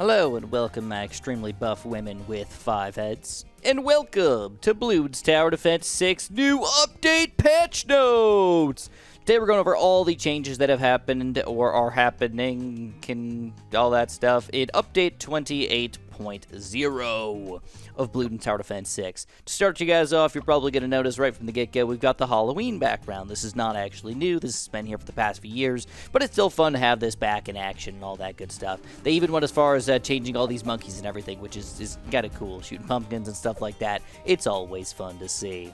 Hello and welcome, my extremely buff women with 5 heads. And welcome to Bloons Tower Defense 6 new update patch notes! Today we're going over all the changes that have happened or are happening, all that stuff, in update 28.0 of Bloons Tower Defense 6. To start you guys off, you're probably going to notice right from the get-go, we've got the Halloween background. This is not actually new, this has been here for the past few years, but it's still fun to have this back in action and all that good stuff. They even went as far as changing all these monkeys and everything, which is kind of cool, shooting pumpkins and stuff like that. It's always fun to see.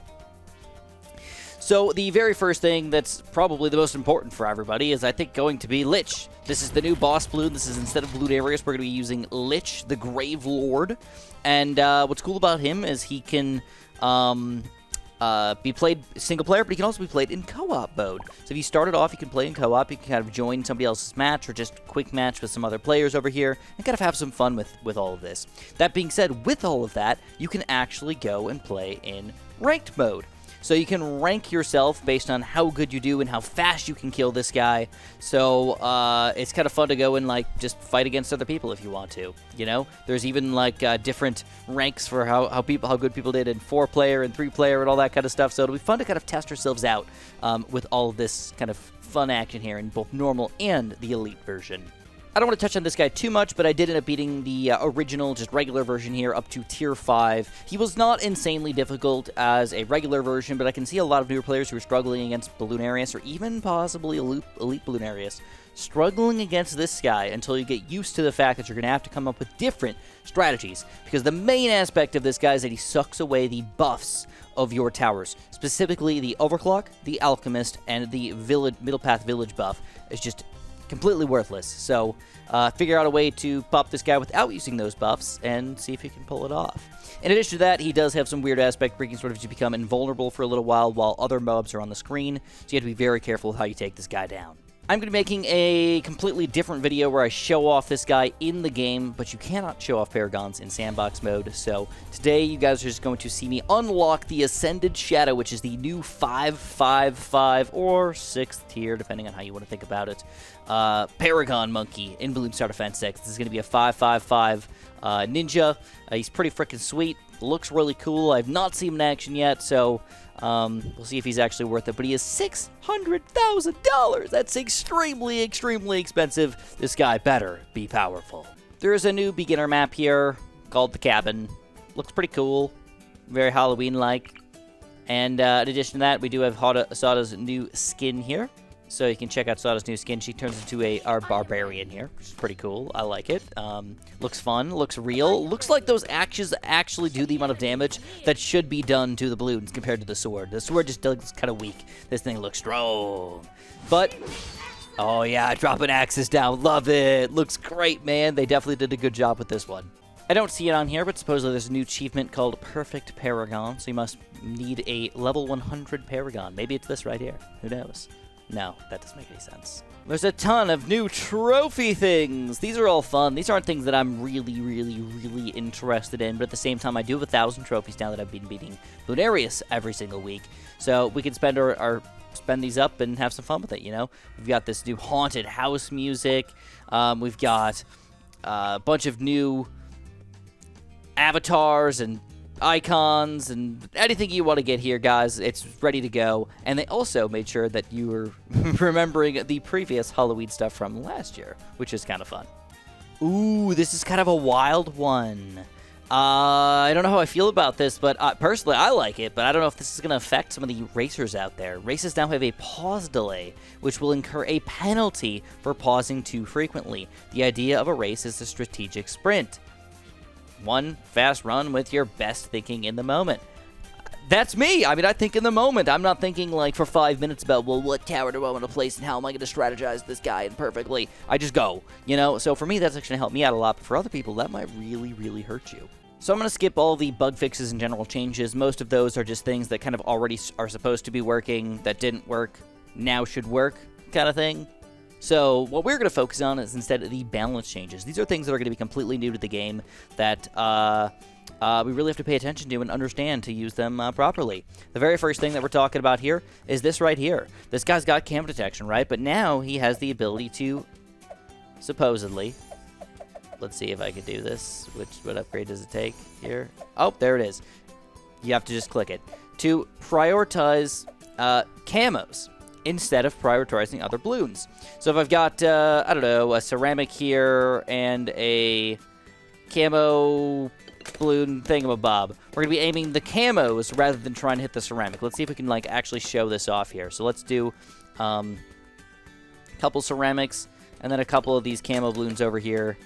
So the very first thing that's probably the most important for everybody is, I think, going to be Lich. This is the new boss Bloon. This is, instead of Bloonarius, we're going to be using Lich, the Grave Lord. And what's cool about him is he can be played single player, but he can also be played in co-op mode. So if you start it off, you can play in co-op. You can kind of join somebody else's match or just quick match with some other players over here and kind of have some fun with all of this. That being said, with all of that, you can actually go and play in ranked mode. So you can rank yourself based on how good you do and how fast you can kill this guy. So it's kind of fun to go and just fight against other people if you want to. You know, there's even different ranks for how good people did in 4-player and 3-player and all that kind of stuff. So it'll be fun to kind of test ourselves out with all of this kind of fun action here in both normal and the elite version. I don't want to touch on this guy too much, but I did end up beating the original, just regular version here up to Tier 5. He was not insanely difficult as a regular version, but I can see a lot of newer players who are struggling against Bloonarius, or even possibly Elite Bloonarius, struggling against this guy until you get used to the fact that you're going to have to come up with different strategies. Because the main aspect of this guy is that he sucks away the buffs of your towers. Specifically, the Overclock, the Alchemist, and the Middle Path Village buff is just completely worthless. So figure out a way to pop this guy without using those buffs and see if you can pull it off. In addition to that, he does have some weird aspect where he can sort of just become invulnerable for a little while other mobs are on the screen, so you have to be very careful with how you take this guy down. I'm going to be making a completely different video where I show off this guy in the game, but you cannot show off Paragons in sandbox mode. So today you guys are just going to see me unlock the Ascended Shadow, which is the new 5/5/5 or 6th tier, depending on how you want to think about it, Paragon Monkey in Bloons Tower Defense 6. This is going to be a 5/5/5 ninja. He's pretty freaking sweet. Looks really cool. I've not seen him in action yet, so we'll see if he's actually worth it. But he is $600,000. That's extremely, extremely expensive. This guy better be powerful. There is a new beginner map here called The Cabin. Looks pretty cool. Very Halloween-like. And in addition to that, we do have Sada's new skin here. So you can check out Sada's new skin. She turns into our barbarian here, which is pretty cool. I like it. Looks fun. Looks real. Looks like those axes actually do the amount of damage that should be done to the balloons compared to the sword. The sword just looks kind of weak. This thing looks strong. But, oh yeah, dropping axes down. Love it. Looks great, man. They definitely did a good job with this one. I don't see it on here, but supposedly there's a new achievement called Perfect Paragon. So you must need a level 100 Paragon. Maybe it's this right here. Who knows? No, that doesn't make any sense. There's a ton of new trophy things. These are all fun. These aren't things that I'm really, really, really interested in, but at the same time, I do have 1,000 trophies now that I've been beating Bloonarius every single week. So we can spend spend these up and have some fun with it, you know? We've got this new haunted house music. We've got a bunch of new avatars and icons and anything you want to get here, guys. It's ready to go. And they also made sure that you were remembering the previous Halloween stuff from last year, which is kind of fun. Ooh, this is kind of a wild one. I don't know how I feel about this, but personally I like it, but I don't know if this is going to affect some of the racers out there. Races now have a pause delay, which will incur a penalty for pausing too frequently. The idea of a race is a strategic sprint. One fast run with your best thinking in the moment. That's me. I mean, I think in the moment. I'm not thinking for 5 minutes about, well, what tower do I want to place and how am I going to strategize this guy in perfectly. I just go, you know? So for me, that's actually going to help me out a lot. But for other people, that might really, really hurt you. So I'm going to skip all the bug fixes and general changes. Most of those are just things that kind of already are supposed to be working, that didn't work, now should work kind of thing. So what we're going to focus on is instead the balance changes. These are things that are going to be completely new to the game that we really have to pay attention to and understand to use them properly. The very first thing that we're talking about here is this right here. This guy's got cam detection, right? But now he has the ability to, supposedly, let's see if I can do this. What upgrade does it take here? Oh, there it is. You have to just click it. To prioritize camos instead of prioritizing other balloons. So if I've got, I don't know, a ceramic here and a camo balloon thingamabob, we're going to be aiming the camos rather than trying to hit the ceramic. Let's see if we can, like, actually show this off here. So let's do a couple ceramics and then a couple of these camo balloons over here,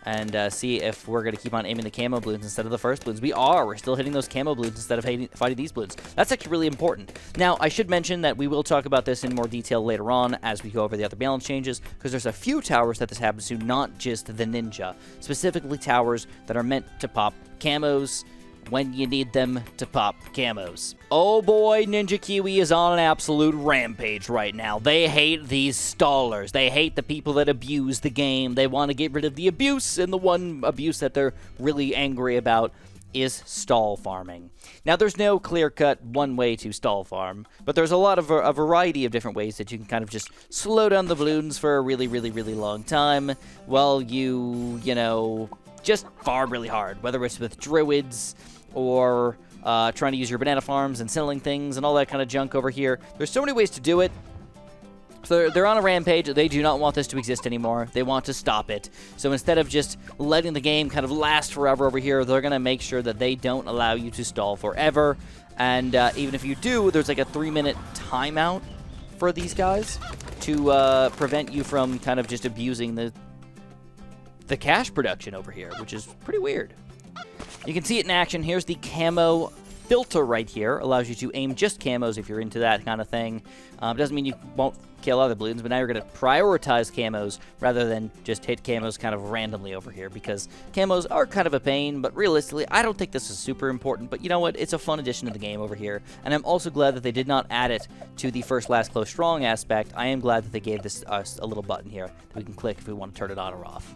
and see if we're going to keep on aiming the camo balloons instead of the first balloons. We are. We're still hitting those camo balloons instead of fighting these balloons. That's actually really important. Now, I should mention that we will talk about this in more detail later on as we go over the other balance changes, because there's a few towers that this happens to, not just the ninja. Specifically towers that are meant to pop camos when you need them to pop camos. Oh boy, Ninja Kiwi is on an absolute rampage right now. They hate these stallers. They hate the people that abuse the game. They want to get rid of the abuse, and the one abuse that they're really angry about is stall farming. Now, there's no clear-cut one way to stall farm, but there's a variety of different ways that you can kind of just slow down the balloons for a really, really, really long time while you know, just farm really hard, whether it's with druids or trying to use your banana farms and selling things and all that kind of junk over here. There's so many ways to do it. So they're on a rampage. They do not want this to exist anymore. They want to stop it. So instead of just letting the game kind of last forever over here, they're going to make sure that they don't allow you to stall forever. And even if you do, there's like a 3-minute timeout for these guys to prevent you from kind of just abusing the cash production over here, which is pretty weird. You can see it in action. Here's the camo filter right here. Allows you to aim just camos if you're into that kind of thing. Doesn't mean you won't kill other balloons, but now you're going to prioritize camos rather than just hit camos kind of randomly over here, because camos are kind of a pain, but realistically, I don't think this is super important. But you know what? It's a fun addition to the game over here, and I'm also glad that they did not add it to the first, last, close, strong aspect. I am glad that they gave this us a little button here that we can click if we want to turn it on or off.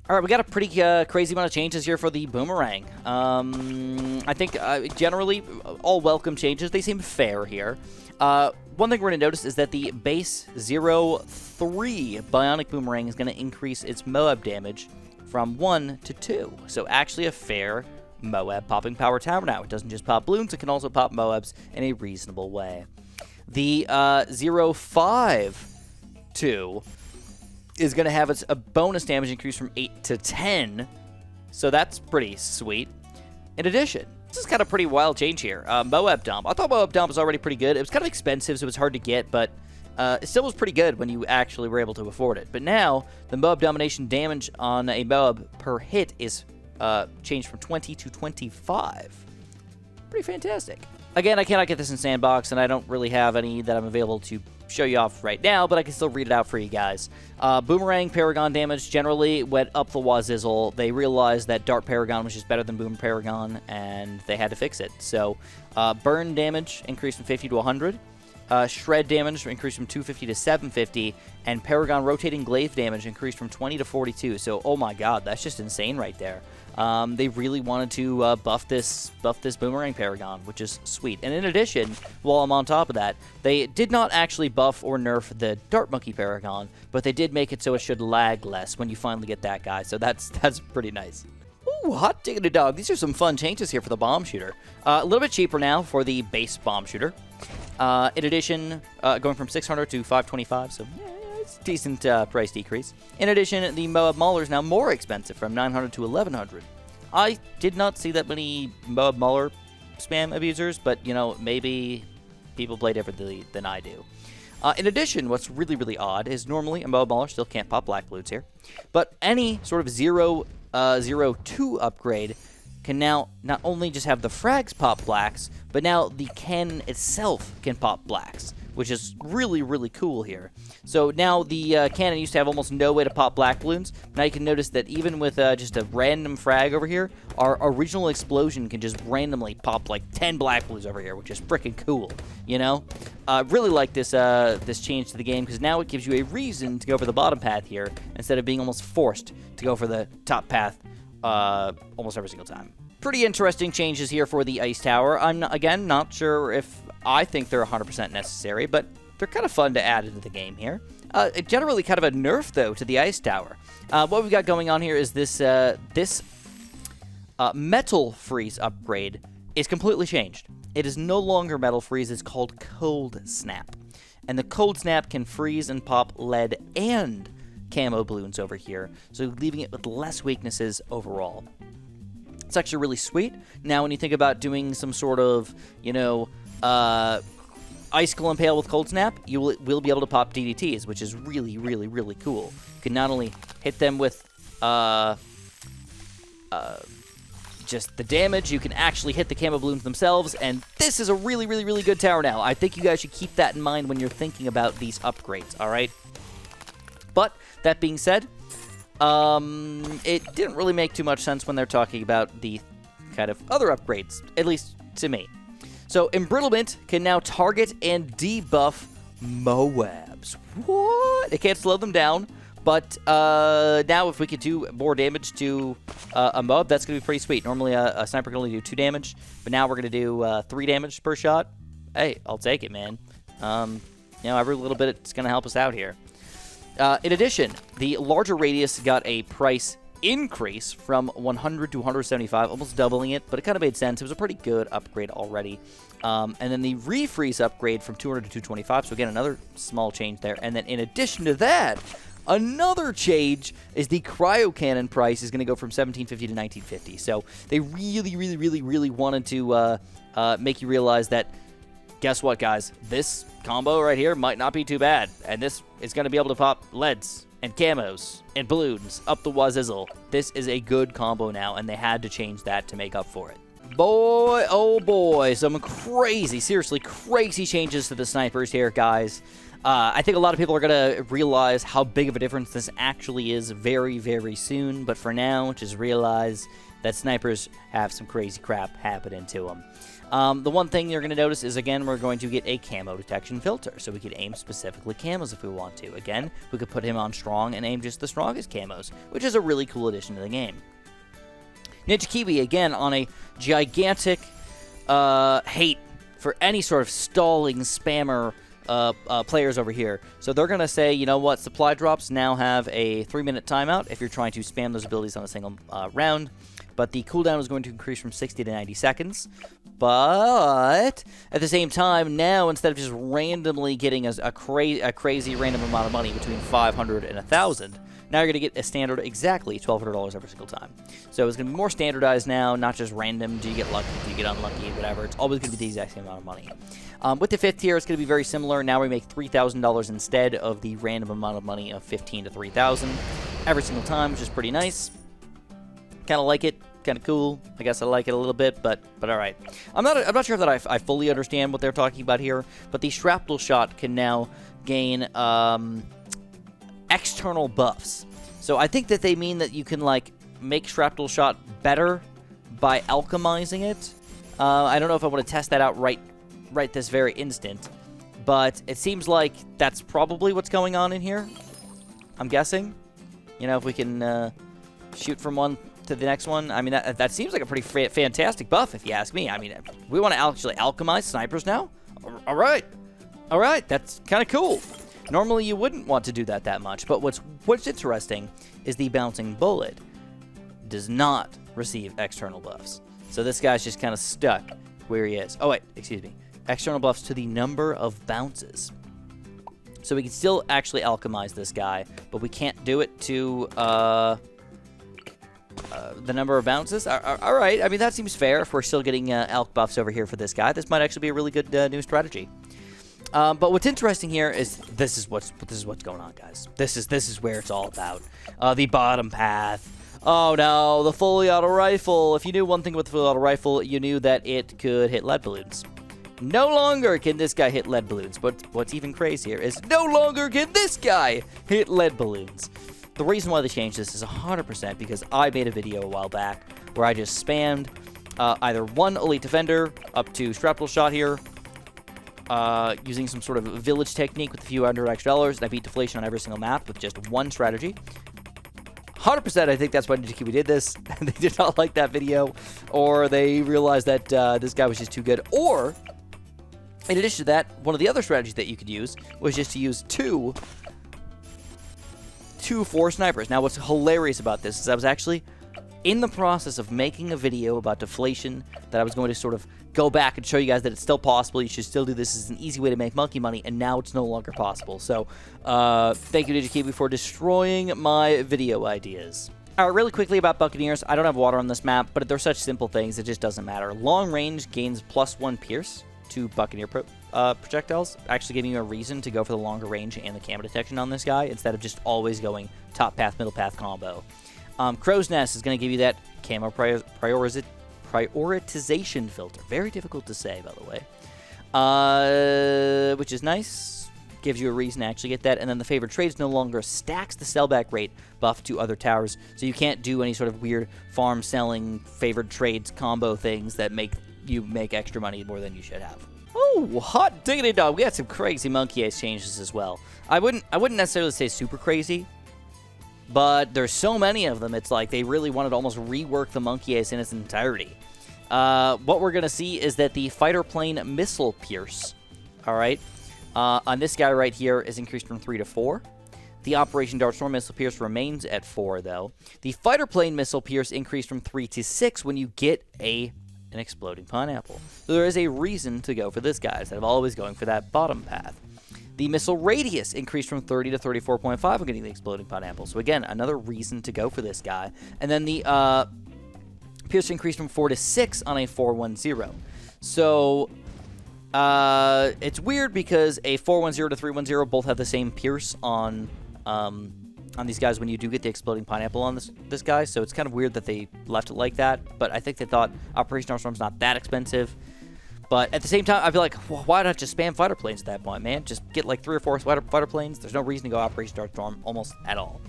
All right, we got a pretty crazy amount of changes here for the boomerang. I think generally all welcome changes. They seem fair here. One thing we're going to notice is that the base 0-3 Bionic Boomerang is going to increase its Moab damage from 1 to 2. So actually a fair Moab popping power tower now. It doesn't just pop balloons, it can also pop Moabs in a reasonable way. The 0-5-2 is going to have a bonus damage increase from 8 to 10, so that's pretty sweet. In addition, this is kind of pretty wild change here. Moab Dump. I thought Moab Dump was already pretty good. It was kind of expensive, so it was hard to get, but it still was pretty good when you actually were able to afford it. But now, the Moab Domination damage on a Moab per hit is changed from 20 to 25. Pretty fantastic. Again, I cannot get this in Sandbox, and I don't really have any that I'm available to show you off right now, but I can still read it out for you guys. Boomerang Paragon damage generally went up the wazizzle. They realized that Dart Paragon was just better than Boom Paragon, and they had to fix it. So, burn damage increased from 50 to 100. Shred damage increased from 250 to 750, and Paragon Rotating Glaive damage increased from 20 to 42. So, oh my god, that's just insane right there. They really wanted to buff this Boomerang Paragon, which is sweet. And in addition, while I'm on top of that, they did not actually buff or nerf the Dart Monkey Paragon, but they did make it so it should lag less when you finally get that guy. So that's pretty nice. Ooh, hot diggity dog. These are some fun changes here for the bomb shooter. A little bit cheaper now for the base bomb shooter. In addition, going from 600 to 525, so yeah, it's a decent price decrease. In addition, the Moab Mauler is now more expensive, from 900 to 1100. I did not see that many Moab Mauler spam abusers, but, you know, maybe people play differently than I do. In addition, what's really, really odd is normally a Moab Mauler still can't pop black balloons here, but any sort of 0-2 upgrade can now not only just have the frags pop blacks, but now the cannon itself can pop blacks, which is really, really cool here. So now the cannon used to have almost no way to pop black balloons. Now you can notice that even with just a random frag over here, our original explosion can just randomly pop like 10 black balloons over here, which is freaking cool, you know? Really like this this change to the game, because now it gives you a reason to go for the bottom path here, instead of being almost forced to go for the top path almost every single time. Pretty interesting changes here for the Ice Tower. I'm, again, not sure if I think they're 100% necessary, but they're kind of fun to add into the game here. Generally kind of a nerf, though, to the Ice Tower. What we've got going on here is this Metal Freeze upgrade is completely changed. It is no longer Metal Freeze, it's called Cold Snap. And the Cold Snap can freeze and pop lead and camo balloons over here, so leaving it with less weaknesses overall. It's actually really sweet. Now, when you think about doing some sort of, Icicle Impale with Cold Snap, you will be able to pop DDTs, which is really, really, really cool. You can not only hit them with just the damage, you can actually hit the camo balloons themselves, and this is a really, really, really good tower now. I think you guys should keep that in mind when you're thinking about these upgrades, alright? But, that being said, it didn't really make too much sense when they're talking about the kind of other upgrades, at least to me. So, Embrittlement can now target and debuff Moabs. What? It can't slow them down, but now if we could do more damage to a Moab, that's going to be pretty sweet. Normally, a sniper can only do 2 damage, but now we're going to do 3 damage per shot. Hey, I'll take it, man. Every little bit it's going to help us out here. In addition, the larger radius got a price increase from 100 to 175, almost doubling it, but it kind of made sense. It was a pretty good upgrade already. And then the refreeze upgrade from 200 to 225, so again, another small change there. And then in addition to that, another change is the cryo cannon price is going to go from 1750 to 1950. So they really, really, really, really wanted to make you realize that, guess what, guys? This combo right here might not be too bad, and this is going to be able to pop leads and camos and balloons up the wazizzle. This is a good combo now, and they had to change that to make up for it. Boy, oh boy, some crazy, seriously crazy changes to the snipers here, guys. I think a lot of people are going to realize how big of a difference this actually is very, very soon, but for now, just realize that snipers have some crazy crap happening to them. The one thing you're going to notice is, again, we're going to get a camo detection filter, so we could aim specifically camos if we want to. Again, we could put him on strong and aim just the strongest camos, which is a really cool addition to the game. Ninja Kiwi, again, on a gigantic hate for any sort of stalling spammer players over here. So they're going to say, you know what, supply drops now have a 3-minute timeout if you're trying to spam those abilities on a single round. But the cooldown is going to increase from 60 to 90 seconds. But at the same time, now instead of just randomly getting a crazy random amount of money between 500 and 1,000, now you're going to get a standard exactly $1,200 every single time. So it's going to be more standardized now, not just random. Do you get lucky? Do you get unlucky? Whatever. It's always going to be the exact same amount of money. With the 5th tier, it's going to be very similar. Now we make $3,000 instead of the random amount of money of 15 to 3,000 every single time, which is pretty nice. Kind of like it. Kind of cool. I guess I like it a little bit, but all right. I'm not sure that I fully understand what they're talking about here, but the shrapnel shot can now gain external buffs. So I think that they mean that you can like make shrapnel shot better by alchemizing it. I don't know if I want to test that out right this very instant, but it seems like that's probably what's going on in here. I'm guessing. You know, if we can shoot from one to the next one. I mean, that seems like a pretty fantastic buff, if you ask me. I mean, we want to actually alchemize snipers now? All right. That's kind of cool. Normally, you wouldn't want to do that much, but what's interesting is the bouncing bullet does not receive external buffs. So this guy's just kind of stuck where he is. Oh, wait, excuse me. External buffs to the number of bounces. So we can still actually alchemize this guy, but we can't do it to the number of bounces. All right. I mean, that seems fair if we're still getting alch buffs over here for this guy. This might actually be a really good new strategy. But what's interesting here is this is what's going on, guys. This is where it's all about. The bottom path. Oh no, the fully auto rifle. If you knew one thing about the fully auto rifle, you knew that it could hit lead balloons. No longer can this guy hit lead balloons. But what's even crazier is no longer can this guy hit lead balloons. The reason why they changed this is 100% because I made a video a while back where I just spammed either one Elite Defender up to Shrapnel Shot here, using some sort of village technique with a few $100 extra, and I beat deflation on every single map with just one strategy. 100% I think that's why Ninja Kiwi did this. They did not like that video, or they realized that this guy was just too good, or in addition to that, one of the other strategies that you could use was just to use two 2/4 snipers. Now, what's hilarious about this is I was actually in the process of making a video about deflation that I was going to sort of go back and show you guys that it's still possible. You should still do this. It's an easy way to make monkey money, and now it's no longer possible. So, thank you, DigiKiwi, for destroying my video ideas. All right, really quickly about Buccaneers. I don't have water on this map, but they're such simple things, it just doesn't matter. Long range gains +1 pierce to Buccaneer projectiles, actually giving you a reason to go for the longer range and the camo detection on this guy instead of just always going top path, middle path combo. Crow's Nest is going to give you that camo prioritization filter. Very difficult to say, by the way. Which is nice. Gives you a reason to actually get that. And then the favored trades no longer stacks the sellback rate buff to other towers. So you can't do any sort of weird farm selling favored trades combo things that make you make extra money more than you should have. Oh, hot diggity dog. We got some crazy monkey ace changes as well. I wouldn't necessarily say super crazy, but there's so many of them, it's like they really wanted to almost rework the monkey ace in its entirety. What we're going to see is that the fighter plane missile pierce, all right, on this guy right here is increased from 3 to 4. The Operation Dartstorm missile pierce remains at 4, though. The fighter plane missile pierce increased from 3 to 6 when you get an exploding pineapple. So there is a reason to go for this guy instead of always going for that bottom path. The missile radius increased from 30 to 34.5 when getting the exploding pineapple. So again, another reason to go for this guy. And then the pierce increased from 4 to 6 on a 410. So it's weird because a 410 to 310 both have the same pierce on these guys when you do get the exploding pineapple on this guy. So it's kind of weird that they left it like that. But I think they thought Operation Darkstorm's not that expensive. But at the same time, I'd be like, well, why not just spam fighter planes at that point, man? Just get like 3 or 4 fighter planes. There's no reason to go Operation Darkstorm almost at all.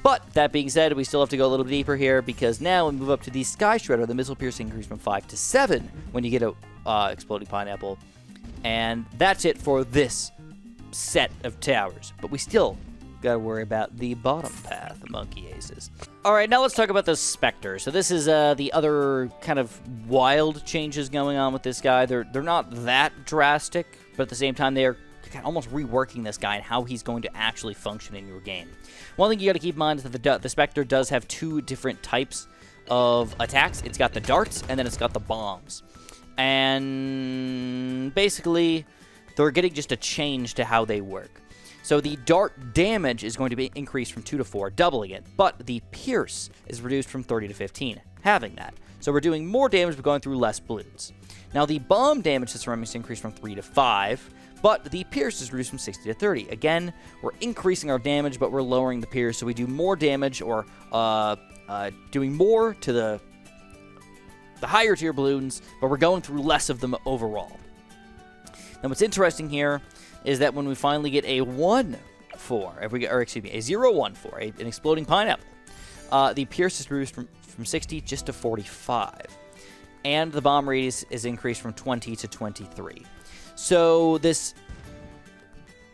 But that being said, we still have to go a little bit deeper here because now we move up to the Sky Shredder. The missile piercing increase from 5 to 7 when you get a exploding pineapple. And that's it for this set of towers. But we still got to worry about the bottom path, the monkey aces. All right, now let's talk about the Spectre. So this is the other kind of wild changes going on with this guy. They're not that drastic, but at the same time, they're kind of almost reworking this guy and how he's going to actually function in your game. One thing you got to keep in mind is that the Spectre does have 2 different types of attacks. It's got the darts, and then it's got the bombs. And basically, they're getting just a change to how they work. So the dart damage is going to be increased from 2 to 4, doubling it. But the pierce is reduced from 30 to 15, having that. So we're doing more damage but going through less balloons. Now the bomb damage system is increased from 3 to 5, but the pierce is reduced from 60 to 30. Again, we're increasing our damage, but we're lowering the pierce, so we do more damage or doing more to the higher tier balloons, but we're going through less of them overall. Now what's interesting here is that when we finally get a 1-4, a 0-1-4, an exploding pineapple, the pierce is reduced from 60 just to 45. And the bomb radius is increased from 20 to 23. So this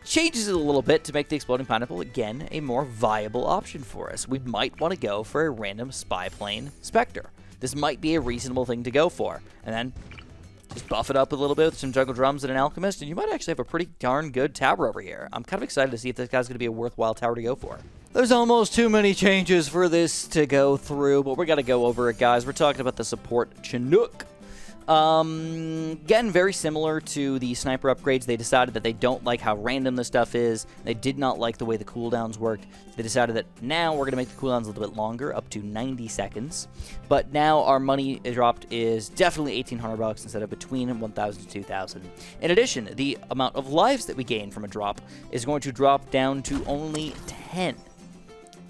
changes it a little bit to make the exploding pineapple, again, a more viable option for us. We might want to go for a random spy plane Spectre. This might be a reasonable thing to go for. And then just buff it up a little bit with some Juggle Drums and an Alchemist, and you might actually have a pretty darn good tower over here. I'm kind of excited to see if this guy's going to be a worthwhile tower to go for. There's almost too many changes for this to go through, but we're going to go over it, guys. We're talking about the support Chinook. Again, very similar to the sniper upgrades. They decided that they don't like how random the stuff is. They did not like the way the cooldowns worked. They decided that now we're going to make the cooldowns a little bit longer, up to 90 seconds. But now our money dropped is definitely $1,800 instead of between 1,000 to 2,000. In addition, the amount of lives that we gain from a drop is going to drop down to only 10.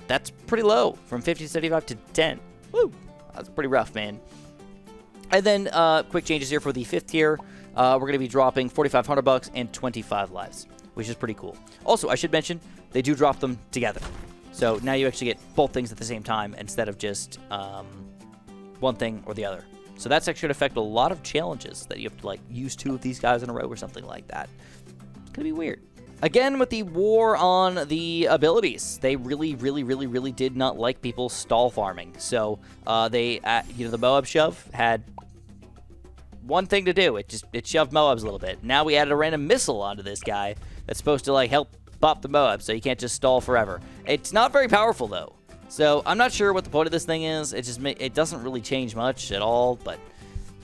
That's pretty low, from 50 to 75 to 10. Woo! That's pretty rough, man. And then quick changes here for the 5th tier. We're going to be dropping $4,500 and 25 lives, which is pretty cool. Also, I should mention, they do drop them together. So now you actually get both things at the same time instead of just one thing or the other. So that's actually going to affect a lot of challenges that you have to like use 2 of these guys in a row or something like that. It's going to be weird. Again, with the war on the abilities, they really did not like people stall farming. So the Moab shove had one thing to do. It shoved Moabs a little bit. Now we added a random missile onto this guy that's supposed to like help pop the Moab, so you can't just stall forever. It's not very powerful, though. So I'm not sure what the point of this thing is. It doesn't really change much at all, but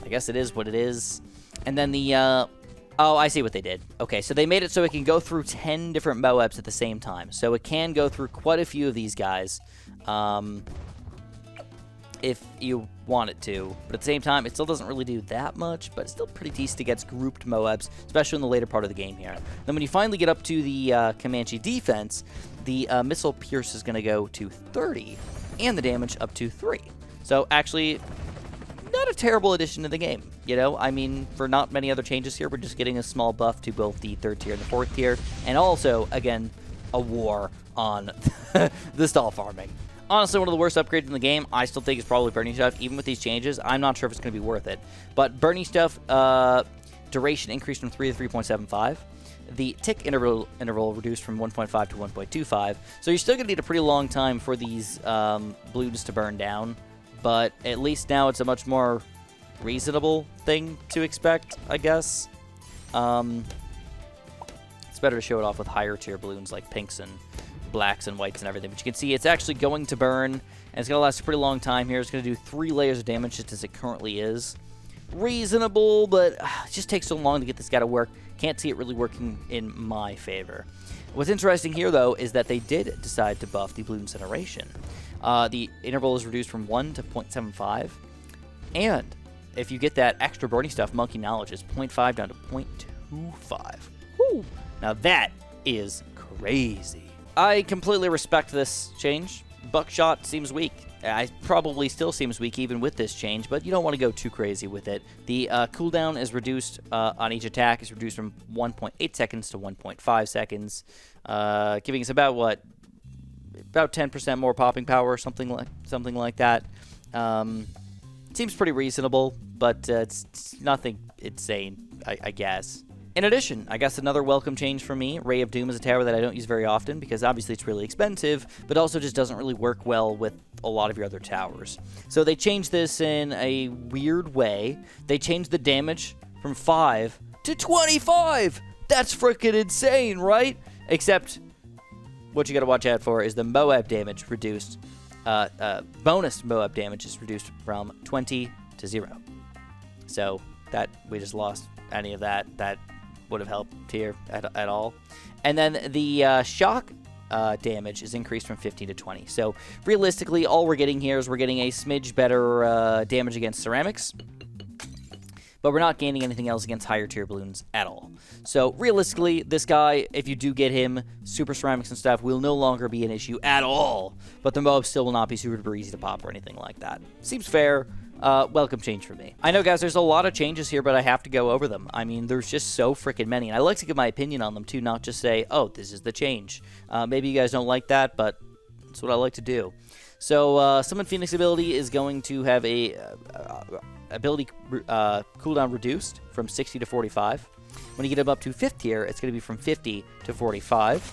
I guess it is what it is. And then the, oh, I see what they did. Okay, so they made it so it can go through 10 different Moabs at the same time. So it can go through quite a few of these guys, if you want it to. But at the same time, it still doesn't really do that much, but it's still pretty decent against grouped Moabs, especially in the later part of the game here. Then when you finally get up to the Comanche defense, the missile pierce is going to go to 30, and the damage up to 3. So actually, not a terrible addition to the game. You know, I mean, for not many other changes here, we're just getting a small buff to both the 3rd tier and the 4th tier, and also, again, a war on the stall farming. Honestly, one of the worst upgrades in the game, I still think, is probably Burning Stuff. Even with these changes, I'm not sure if it's going to be worth it. But Burning Stuff duration increased from 3 to 3.75. The tick interval reduced from 1.5 to 1.25. So you're still going to need a pretty long time for these balloons to burn down. But at least now it's a much more reasonable thing to expect, I guess. It's better to show it off with higher tier balloons like pinks and blacks and whites and everything. But you can see it's actually going to burn, and it's going to last a pretty long time here. It's going to do 3 layers of damage just as it currently is. Reasonable, but it just takes so long to get this guy to work. Can't see it really working in my favor. What's interesting here, though, is that they did decide to buff the Blue Incineration. The interval is reduced from 1 to 0.75, and if you get that extra burning stuff, Monkey Knowledge is 0.5 down to 0.25. Woo! Now that is crazy. I completely respect this change. Buckshot seems weak. It probably still seems weak even with this change, but you don't want to go too crazy with it. The cooldown is reduced on each attack. Is reduced from 1.8 seconds to 1.5 seconds, giving us about 10% more popping power, something like that. Seems pretty reasonable, but it's nothing insane, I guess. In addition, I guess another welcome change for me, Ray of Doom is a tower that I don't use very often because obviously it's really expensive, but also just doesn't really work well with a lot of your other towers. So they changed this in a weird way. They changed the damage from 5 to 25! That's freaking insane, right? Except what you gotta watch out for is the Moab damage reduced. Bonus Moab damage is reduced from 20 to 0. So that we just lost any of that. That would have helped here at all. And then the shock damage is increased from 15 to 20. So realistically, all we're getting here is we're getting a smidge better damage against ceramics, but we're not gaining anything else against higher tier balloons at all. So realistically, this guy, if you do get him, super ceramics and stuff, will no longer be an issue at all, but the Moab still will not be super easy to pop or anything like that. Seems fair. Welcome change for me. I know, guys, there's a lot of changes here, but I have to go over them. I mean, there's just so freaking many, and I like to give my opinion on them, too, not just say, oh, this is the change. Maybe you guys don't like that, but that's what I like to do. So, Summon Phoenix ability is going to have a ability cooldown reduced from 60 to 45. When you get up to 5th tier, it's going to be from 50 to 45.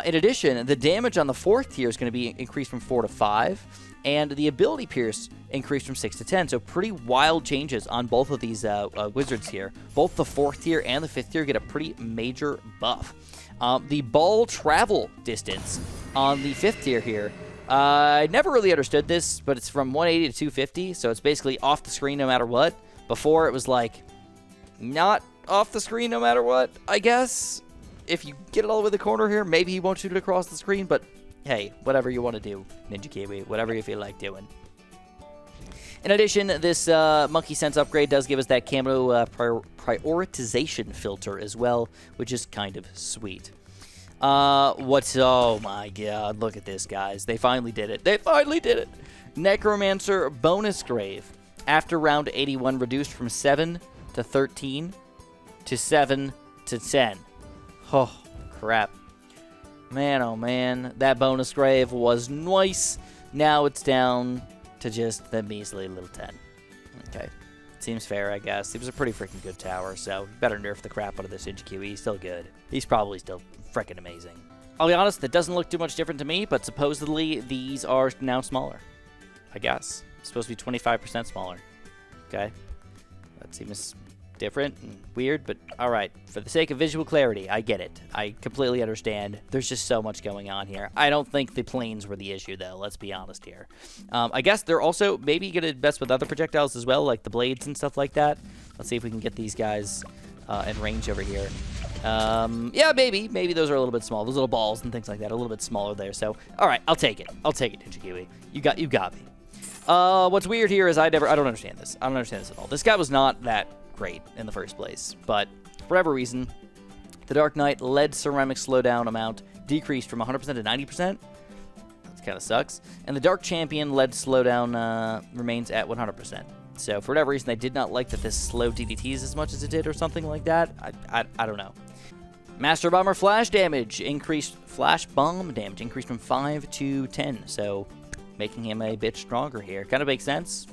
In addition, the damage on the 4th tier is going to be increased from 4 to 5. And the ability pierce increased from 6 to 10. So pretty wild changes on both of these wizards here. Both the 4th tier and the 5th tier get a pretty major buff. The ball travel distance on the 5th tier here, I never really understood this, but it's from 180 to 250. So it's basically off the screen no matter what. Before it was like not off the screen no matter what, I guess. If you get it all the way to the corner here, maybe he won't shoot it across the screen, but hey, whatever you want to do, Ninja Kiwi, whatever you feel like doing. In addition, this Monkey Sense upgrade does give us that camo prioritization filter as well, which is kind of sweet. Oh my god, look at this, guys. They finally did it. They finally did it. Necromancer bonus grave. After round 81, reduced from 7 to 13 to 7 to 10. Oh, crap. Man, oh man, that bonus grave was nice. Now it's down to just the measly little 10. Okay, seems fair, I guess. He was a pretty freaking good tower, so better nerf the crap out of this InchQE. He's still good. He's probably still freaking amazing. I'll be honest, that doesn't look too much different to me, but supposedly these are now smaller. I guess. It's supposed to be 25% smaller. Okay, that different and weird, but all right. For the sake of visual clarity, I get it. I completely understand. There's just so much going on here. I don't think the planes were the issue, though. Let's be honest here. I guess they're also maybe going to mess with other projectiles as well, like the blades and stuff like that. Let's see if we can get these guys in range over here. Yeah, maybe those are a little bit small. Those little balls and things like that are a little bit smaller there. So, all right, I'll take it. I'll take it, Ninja Kiwi. You got me. What's weird here is I don't understand this. I don't understand this at all. This guy was not that great in the first place, but for whatever reason, the Dark Knight lead ceramic slowdown amount decreased from 100% to 90%. That kind of sucks. And the Dark Champion lead slowdown remains at 100%. So for whatever reason, they did not like that this slowed DDTs as much as it did or something like that. I don't know. Master Bomber flash bomb damage increased from 5 to 10. So making him a bit stronger here. Kind of makes sense.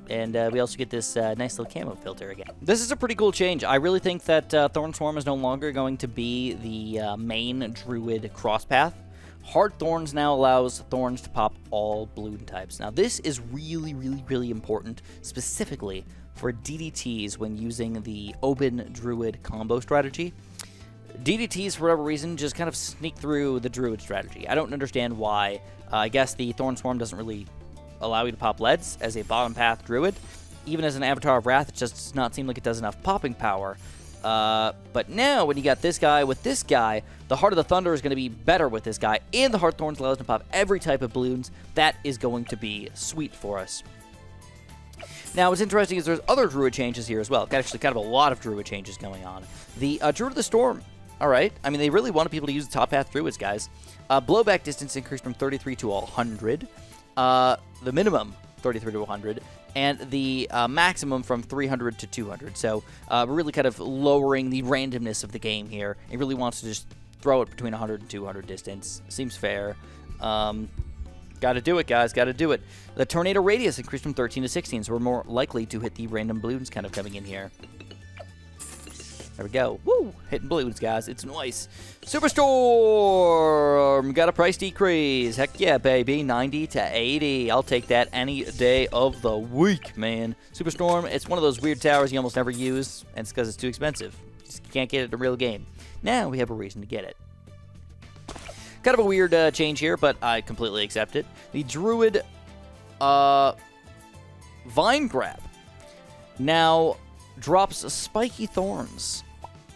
And we also get this nice little camo filter again. This is a pretty cool change. I really think that Thorn Swarm is no longer going to be the main Druid cross path. Hard Thorns now allows Thorns to pop all balloon types. Now, this is really important, specifically for DDTs when using the Oben Druid combo strategy. DDTs, for whatever reason, just kind of sneak through the Druid strategy. I don't understand why. I guess the Thorn Swarm doesn't really allow you to pop leads as a bottom path Druid. Even as an Avatar of Wrath, it just does not seem like it does enough popping power. But now, when you got this guy with this guy, the Heart of the Thunder is going to be better with this guy, and the Heart Thorns allows him to pop every type of balloons. That is going to be sweet for us. Now, what's interesting is there's other Druid changes here as well. Actually, kind of a lot of Druid changes going on. The Druid of the Storm. All right. I mean, they really wanted people to use the top path Druids, guys. Blowback distance increased from 33 to 100. The minimum 33 to 100, and the maximum from 300 to 200. So we're really kind of lowering the randomness of the game here. It really wants to just throw it between 100 and 200 distance. Seems fair. Got to do it, guys. Got to do it. The tornado radius increased from 13 to 16, so we're more likely to hit the random balloons kind of coming in here. There we go. Woo! Hitting balloons, guys. It's nice. Superstorm! Got a price decrease. Heck yeah, baby. 90 to 80. I'll take that any day of the week, man. Superstorm, it's one of those weird towers you almost never use, and it's because it's too expensive. You just can't get it in a real game. Now we have a reason to get it. Kind of a weird change here, but I completely accept it. The Druid Vine Grab now drops spiky thorns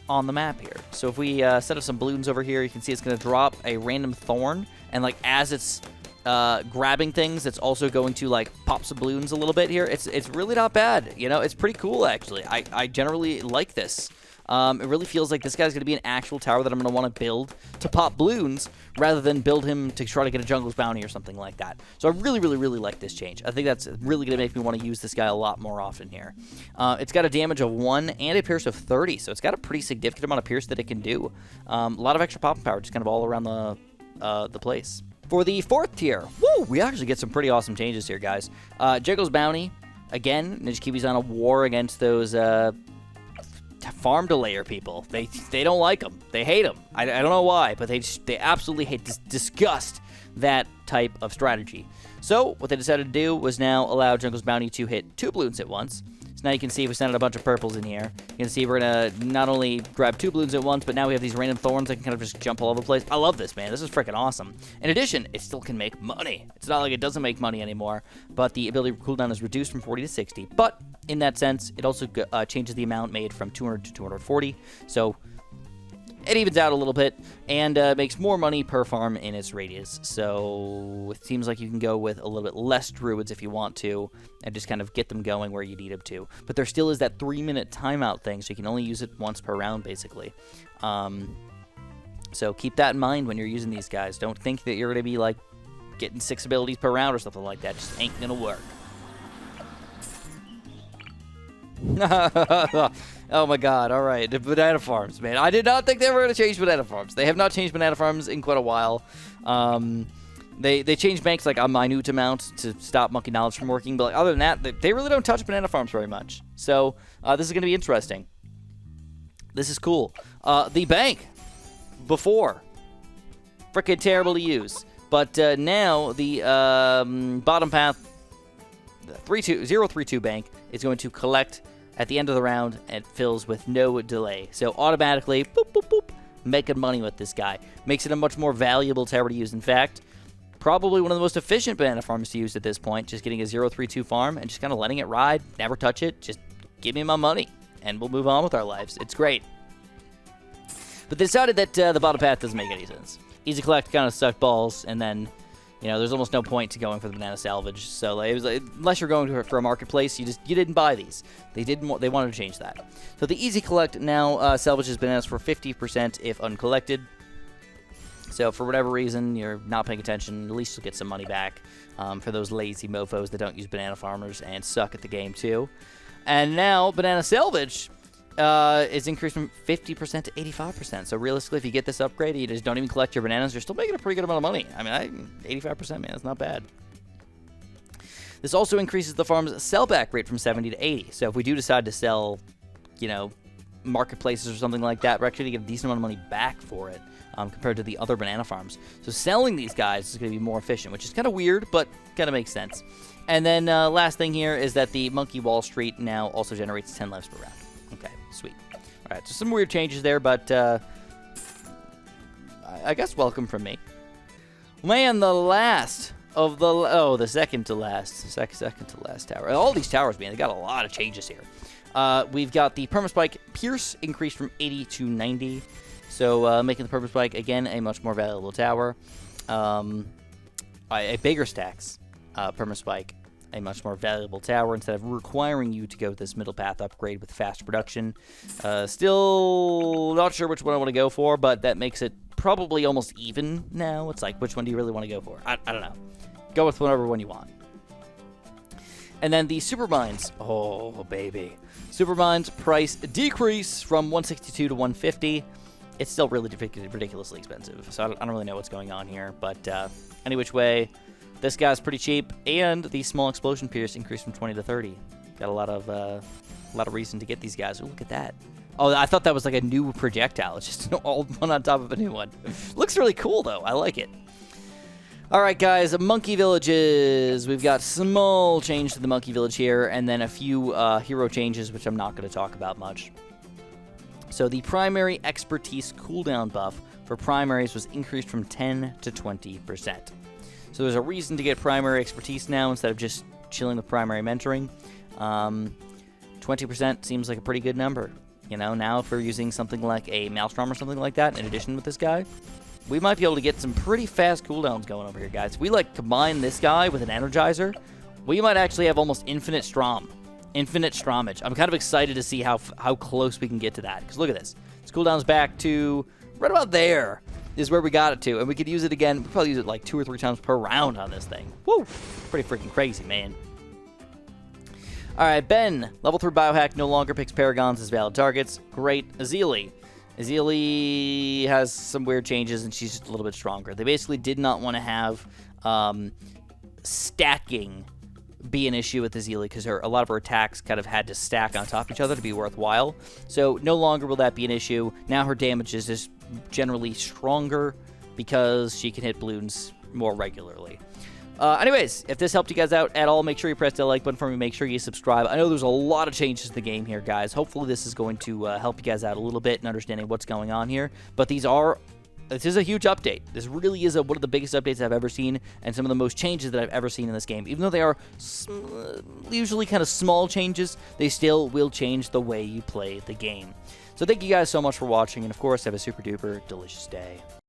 on the map here. So if we set up some balloons over here, you can see it's going to drop a random thorn, and like as it's grabbing things, it's also going to like pop some balloons a little bit here. It's really not bad. You know, it's pretty cool actually. I generally like this. It really feels like this guy's going to be an actual tower that I'm going to want to build to pop balloons rather than build him to try to get a Jungle's Bounty or something like that. So I really like this change. I think that's really going to make me want to use this guy a lot more often here. It's got a damage of 1 and a pierce of 30, so it's got a pretty significant amount of pierce that it can do. A lot of extra popping power just kind of all around the place. For the 4th tier, woo, we actually get some pretty awesome changes here, guys. Jungle's Bounty, again, Ninja Kiwi's on a war against those farm delayer people. They don't like them. They hate them. I don't know why, but they absolutely disgust that type of strategy. So what they decided to do was now allow Jungle's Bounty to hit 2 balloons at once. So now you can see if we send out a bunch of purples in here. You can see we're going to not only grab 2 balloons at once, but now we have these random thorns that can kind of just jump all over the place. I love this, man. This is freaking awesome. In addition, it still can make money. It's not like it doesn't make money anymore, but the ability cooldown is reduced from 40 to 60. But in that sense, it also changes the amount made from 200 to 240. So it evens out a little bit and makes more money per farm in its radius. So it seems like you can go with a little bit less Druids if you want to and just kind of get them going where you need them to. But there still is that 3-minute timeout thing, so you can only use it once per round, basically. So keep that in mind when you're using these guys. Don't think that you're going to be like getting 6 abilities per round or something like that. Just ain't going to work. Oh my god, alright. The banana farms, man. I did not think they were going to change banana farms. They have not changed banana farms in quite a while. They changed banks like a minute amount to stop Monkey Knowledge from working, but like, other than that, they really don't touch banana farms very much. So this is going to be interesting. This is cool. The bank, before, freaking terrible to use. But now the bottom path, the 032 bank, is going to collect at the end of the round, and it fills with no delay. So automatically, boop, boop, boop, making money with this guy. Makes it a much more valuable tower to use. In fact, probably one of the most efficient banana farms to use at this point. Just getting a 0-3-2 farm and just kind of letting it ride. Never touch it. Just give me my money, and we'll move on with our lives. It's great. But they decided that the bottom path doesn't make any sense. Easy collect kind of sucked balls, and then, you know, there's almost no point to going for the banana salvage. So like, it was like, unless you're going for a marketplace, you didn't buy these. They wanted to change that. So the easy collect now salvages bananas for 50% if uncollected. So for whatever reason you're not paying attention, at least you'll get some money back for those lazy mofos that don't use banana farmers and suck at the game too. And now banana salvage is increased from 50% to 85%. So realistically, if you get this upgrade, you just don't even collect your bananas, you're still making a pretty good amount of money. I mean, 85%, man, that's not bad. This also increases the farm's sellback rate from 70 to 80. So if we do decide to sell, you know, marketplaces or something like that, we're actually going to get a decent amount of money back for it compared to the other banana farms. So selling these guys is going to be more efficient, which is kind of weird, but kind of makes sense. And then last thing here is that the Monkey Wall Street now also generates 10 lives per round. Okay, sweet. All right, so some weird changes there, but I guess welcome from me. Man, the last of the... the second to last. Second to last tower. All these towers, man, they got a lot of changes here. We've got the Permaspike Pierce increased from 80 to 90. So making the Permaspike, again, a much more valuable tower. A bigger stacks Permaspike, a much more valuable tower instead of requiring you to go with this middle path upgrade with fast production. Still not sure which one I want to go for, but that makes it probably almost even now. It's like, which one do you really want to go for? I don't know. Go with whatever one you want. And then the Super Mines. Oh, baby. Super Mines price decrease from 162 to 150. It's still really ridiculously expensive, so I don't really know what's going on here. But any which way, this guy's pretty cheap, and the Small Explosion Pierce increased from 20 to 30. Got a lot of reason to get these guys. Ooh, look at that. Oh, I thought that was like a new projectile. It's just an old one on top of a new one. Looks really cool, though. I like it. All right, guys, Monkey Villages. We've got small change to the Monkey Village here, and then a few hero changes, which I'm not going to talk about much. So the primary expertise cooldown buff for primaries was increased from 10 to 20%. So there's a reason to get primary expertise now instead of just chilling with primary mentoring. 20% seems like a pretty good number. You know, now if we're using something like a Maelstrom or something like that in addition with this guy, we might be able to get some pretty fast cooldowns going over here, guys. If we, like, combine this guy with an Energizer, we might actually have almost infinite Strom. Infinite Stromage. I'm kind of excited to see how close we can get to that. Because look at this. This cooldown's back to right about there is where we got it to. And we could use it again. We'll probably use it like 2 or 3 times per round on this thing. Woo! Pretty freaking crazy, man. All right, Ben. Level 3 Biohack no longer picks Paragons as valid targets. Great. Azili. Azili has some weird changes, and she's just a little bit stronger. They basically did not want to have stacking be an issue with Azili because a lot of her attacks kind of had to stack on top of each other to be worthwhile. So no longer will that be an issue. Now her damage is just generally stronger because she can hit balloons more regularly. Anyways, if this helped you guys out at all, make sure you press the like button for me. Make sure you subscribe. I know there's a lot of changes to the game here, guys. Hopefully this is going to help you guys out a little bit in understanding what's going on here. But this is a huge update. This really is one of the biggest updates I've ever seen, and some of the most changes that I've ever seen in this game. Even though they are usually kind of small changes, they still will change the way you play the game. So thank you guys so much for watching, and of course, have a super duper delicious day.